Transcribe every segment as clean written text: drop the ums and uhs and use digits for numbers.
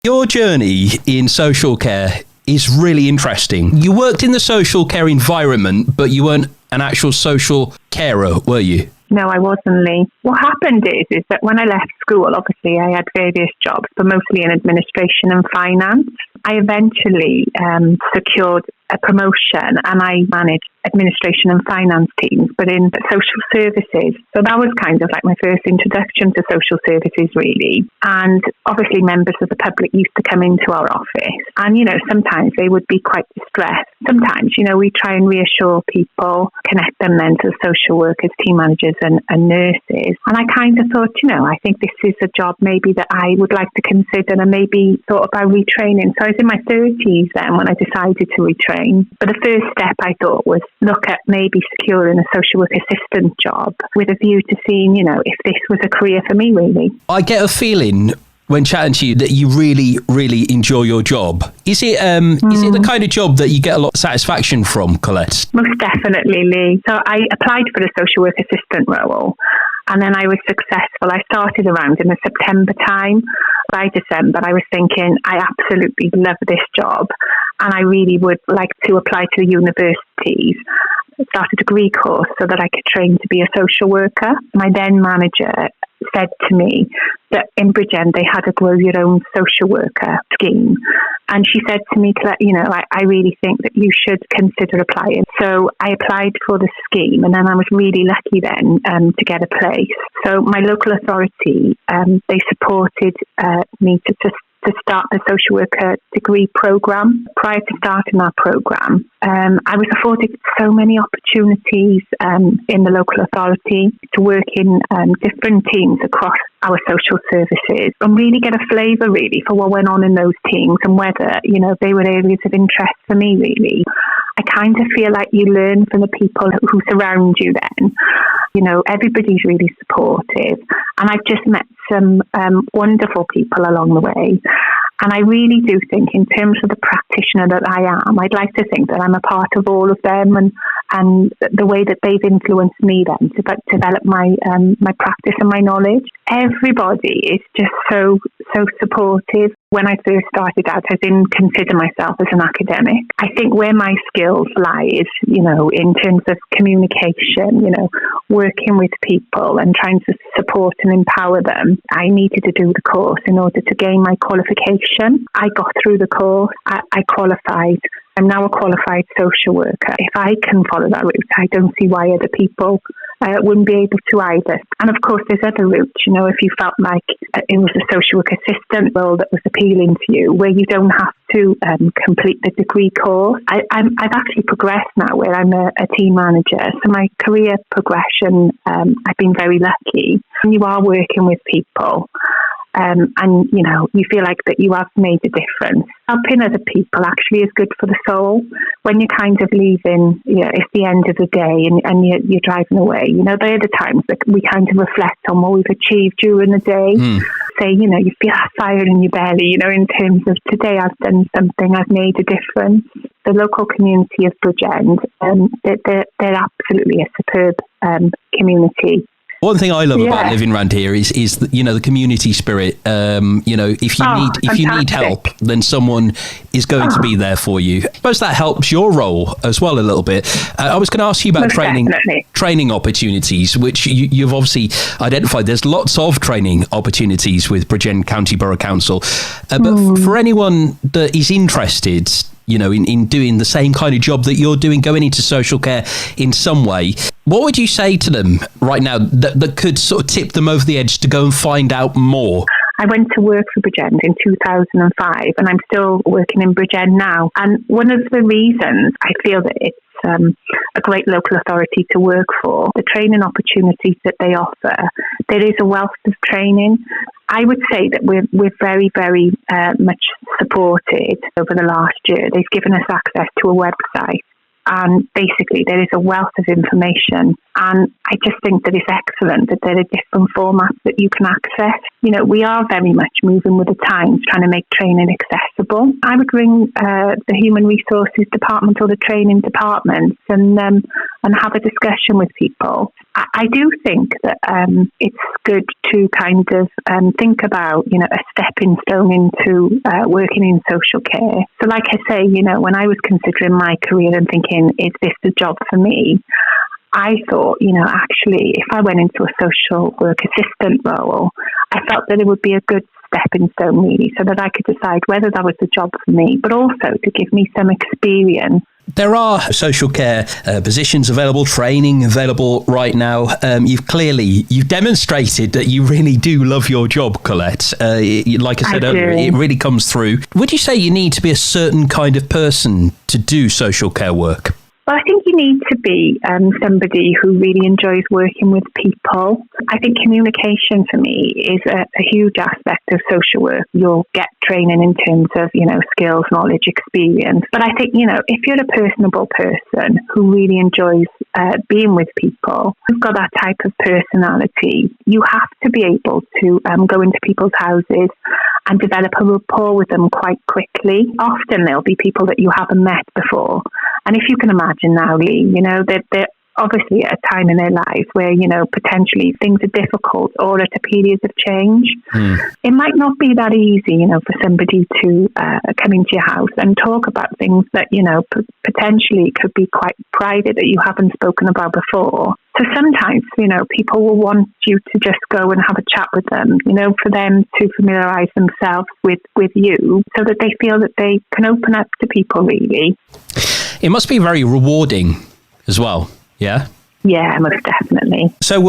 Your journey in social care is really interesting. You worked in the social care environment, but you weren't an actual social carer, were you? No, I wasn't, Lee. What happened is that when I left school, obviously I had various jobs, but mostly in administration and finance. I eventually secured a promotion and I managed administration and finance teams, but in social services. So that was kind of like my first introduction to social services, really. And obviously members of the public used to come into our office and, sometimes they would be quite distressed. Sometimes, we try and reassure people, connect them then to social workers, team managers and nurses. And I kind of thought, I think this is a job maybe that I would like to consider and maybe thought about retraining. So I was in my 30s then when I decided to retrain. But the first step I thought was look at maybe securing a social work assistant job with a view to seeing, if this was a career for me, really. I get a feeling when chatting to you that you really, really enjoy your job. Is it the kind of job that you get a lot of satisfaction from, Collette? Most definitely, Lee. So I applied for the social work assistant role and then I was successful. I started around in the September time. By December, I was thinking, I absolutely love this job and I really would like to apply to the universities. I started a degree course so that I could train to be a social worker. My then manager said to me that in Bridgend they had a grow your own social worker scheme. And she said to me, Collette, I really think that you should consider applying. So I applied for the scheme and then I was really lucky then to get a place. So my local authority, they supported me to start the social worker degree programme. Prior to starting that programme, I was afforded so many opportunities in the local authority to work in different teams across our social services and really get a flavour really for what went on in those teams and whether, they were areas of interest for me really. I kind of feel like you learn from the people who surround you then. Everybody's really supportive and I've just met some wonderful people along the way. And I really do think in terms of the practitioner that I am, I'd like to think that I'm a part of all of them and the way that they've influenced me then to develop my practice and my knowledge. Everybody is just so supportive. When I first started out, I didn't consider myself as an academic. I think where my skills lie is, in terms of communication, working with people and trying to support and empower them. I needed to do the course in order to gain my qualification. I got through the course. I qualified. I'm now a qualified social worker. If I can follow that route, I don't see why other people wouldn't be able to either. And of course, there's other routes. If you felt like it was a social work assistant role that was appealing to you, where you don't have to complete the degree course. I've actually progressed now where I'm a team manager. So my career progression, I've been very lucky. You are working with people. And you feel like that you have made a difference. Helping other people actually is good for the soul. When you're kind of leaving, it's the end of the day and you're driving away. They're the times that we kind of reflect on what we've achieved during the day. Say, you feel that fire in your belly, in terms of today I've done something, I've made a difference. The local community of Bridgend, they're absolutely a superb community. One thing I love about living around here is the community spirit. If you need help, then someone is going to be there for you. I suppose that helps your role as well a little bit. I was going to ask you about training opportunities, which you've obviously identified. There's lots of training opportunities with Bridgend County Borough Council, but for anyone that is interested, in doing the same kind of job that you're doing, going into social care in some way, what would you say to them right now that could sort of tip them over the edge to go and find out more? I went to work for Bridgend in 2005 and I'm still working in Bridgend now. And one of the reasons I feel that it's a great local authority to work for, the training opportunities that they offer, there is a wealth of training. I would say that we're very, very much supported over the last year. They've given us access to a website. and basically there is a wealth of information, and I just think that it's excellent that there are different formats that you can access. You know, we are very much moving with the times, trying to make training accessible. I would ring the human resources department or the training department and have a discussion with people. I do think that it's good to kind of think about, you know, a stepping stone into working in social care. So like I say, you know, when I was considering my career and thinking, is this the job for me? I thought, you know, actually, if I went into a social work assistant role, I felt that it would be a good stepping stone, really, so that I could decide whether that was the job for me, but also to give me some experience. There are social care positions available, training available right now. You've demonstrated that you really do love your job, Collette. Like I said earlier, it really comes through. Would you say you need to be a certain kind of person to do social care work? Well, I think you need to be somebody who really enjoys working with people. I think communication for me is a huge aspect of social work. You'll get training in terms of, you know, skills, knowledge, experience. But I think, you know, if you're a personable person who really enjoys being with people, who've got that type of personality, you have to be able to go into people's houses and develop a rapport with them quite quickly. Often there'll be people that you haven't met before. And if you can imagine now, Lee, you know, they're obviously at a time in their lives where, you know, potentially things are difficult or at a period of change. It might not be that easy, you know, for somebody to come into your house and talk about things that, you know, potentially could be quite private that you haven't spoken about before. So sometimes, you know, people will want you to just go and have a chat with them, you know, for them to familiarise themselves with you so that they feel that they can open up to people, really. It must be very rewarding as well, yeah? Yeah, most definitely. So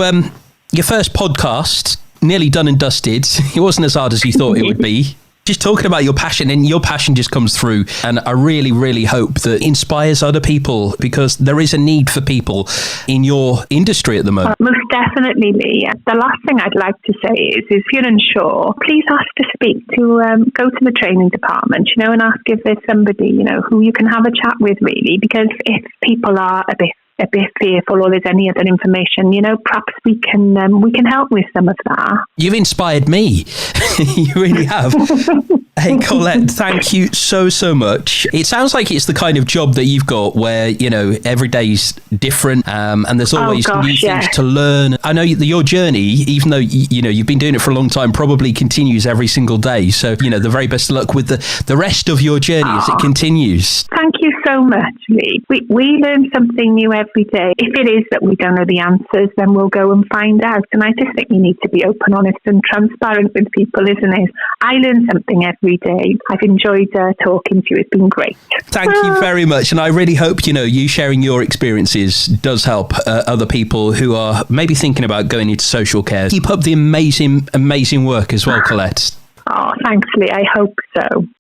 your first podcast, nearly done and dusted. It wasn't as hard as you thought it would be. Just talking about your passion, and your passion just comes through. And I really, really hope that inspires other people, because there is a need for people in your industry at the moment. Most definitely, Lee. The last thing I'd like to say is if you're unsure, please ask to speak to, go to the training department, you know, and ask if there's somebody, you know, who you can have a chat with, really. Because if people are a bit fearful or there's any other information, you know, perhaps we can help with some of that. You've inspired me. You really have. Hey, Collette, thank you so much. It sounds like it's the kind of job that you've got where, you know, every day's different and there's always new things to learn. I know your journey, even though, you know, you've been doing it for a long time, probably continues every single day. So, you know, the very best of luck with the rest of your journey as it continues. Thank you so much, Lee. We learn something new every day. If it is that we don't know the answers, then we'll go and find out. And I just think you need to be open, honest and transparent with people, isn't it? I learn something every day. I've enjoyed talking to you. It's been great. Thank you very much. And I really hope, you know, you sharing your experiences does help other people who are maybe thinking about going into social care. Keep up the amazing work as well, Collette. Oh, thanks, Lee. I hope so.